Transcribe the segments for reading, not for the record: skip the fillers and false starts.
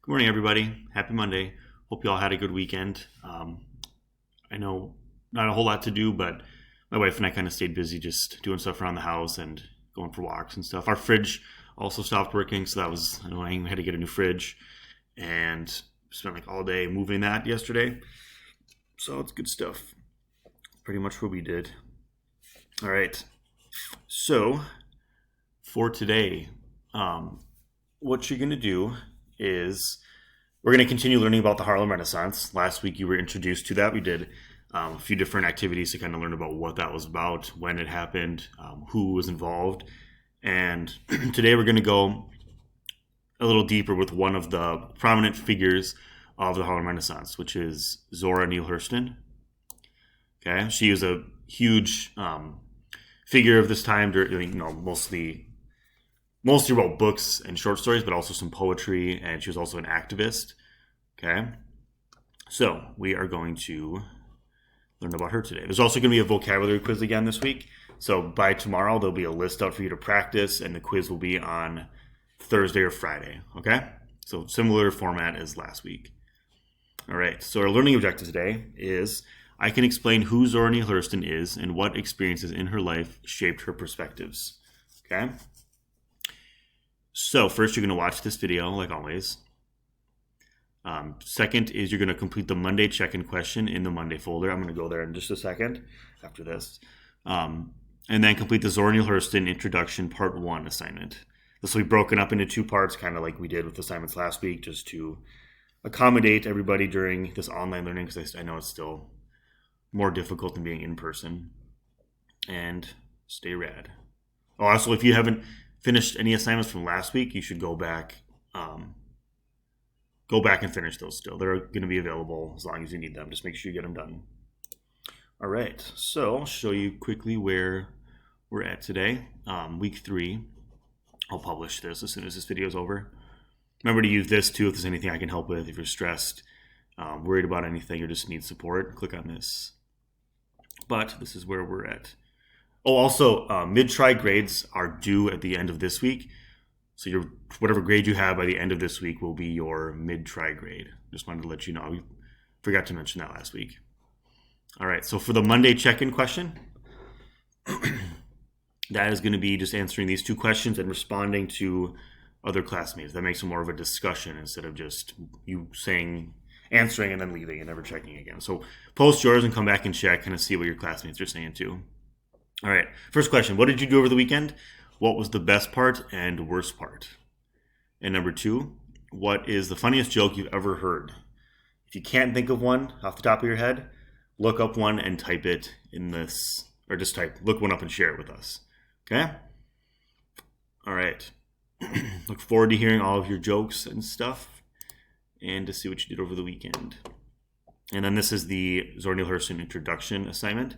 Good morning, everybody. Happy Monday. Hope you all had a good weekend. I know not a whole lot to do, but my wife and I kind of stayed busy just doing stuff around the house and going for walks and stuff. Our fridge also stopped working, so that was annoying. We had to get a new fridge and spent like all day moving that yesterday. So it's good stuff. Pretty much what we did. All right. So for today, what you're going to do is we're going to continue learning about the Harlem Renaissance. Last week you were introduced to that. We did a few different activities to kind of learn about what that was about, when it happened, who was involved. And today we're going to go a little deeper with one of the prominent figures of the Harlem Renaissance, which is Zora Neale Hurston. Okay, she was a huge figure of this time. Mostly wrote books and short stories, but also some poetry, and she was also an activist. Okay, so we are going to learn about her today. There's also going to be a vocabulary quiz again this week. So by tomorrow, there'll be a list out for you to practice, and the quiz will be on Thursday or Friday. Okay, so similar format as last week. All right, so our learning objective today is I can explain who Zora Neale Hurston is and what experiences in her life shaped her perspectives. Okay. So first you're going to watch this video like always. Second is you're going to complete the Monday check-in question in the Monday folder. I'm going to go there in just a second after this. And then complete the Zora Neale Hurston Introduction Part 1 assignment. This will be broken up into two parts, kind of like we did with assignments last week, just to accommodate everybody during this online learning, because I know it's still more difficult than being in person. And stay rad. Oh, also, if you haven't finished any assignments from last week, you should go back and finish those still. They're going to be available as long as you need them. Just make sure you get them done. All right, so I'll show you quickly where we're at today. Week 3. I'll publish this as soon as this video is over. Remember to use this too if there's anything I can help with. If you're stressed, worried about anything, or just need support, click on this. But this is where we're at. Oh, also, mid-try grades are due at the end of this week. So whatever grade you have by the end of this week will be your mid-try grade. Just wanted to let you know. We forgot to mention that last week. All right, so for the Monday check-in question, that is going to be just answering these two questions and responding to other classmates. That makes it more of a discussion instead of just you answering and then leaving and never checking again. So post yours and come back and check, kind of see what your classmates are saying too. All right, first question. What did you do over the weekend? What was the best part and worst part? And number 2, what is the funniest joke you've ever heard? If you can't think of one off the top of your head, look up one and type it in this, or just look one up and share it with us. Okay? All right. Look forward to hearing all of your jokes and stuff and to see what you did over the weekend. And then this is the Zora Neale Hurston introduction assignment.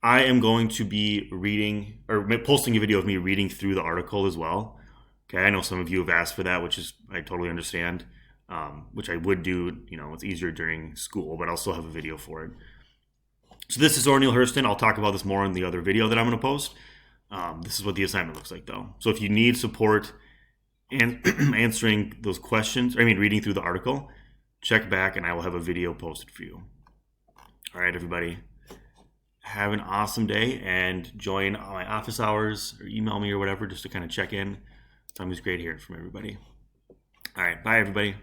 I am going to be reading or posting a video of me reading through the article as well. Okay, I know some of you have asked for that, which I totally understand, which I would do. It's easier during school, but I'll still have a video for it. So this is Zora Neale Hurston. I'll talk about this more in the other video that I'm going to post. This is what the assignment looks like, though. So if you need support in answering those questions, reading through the article, check back and I will have a video posted for you. All right, everybody. Have an awesome day and join my office hours or email me or whatever just to kind of check in. It's always great hearing from everybody. All right. Bye, everybody.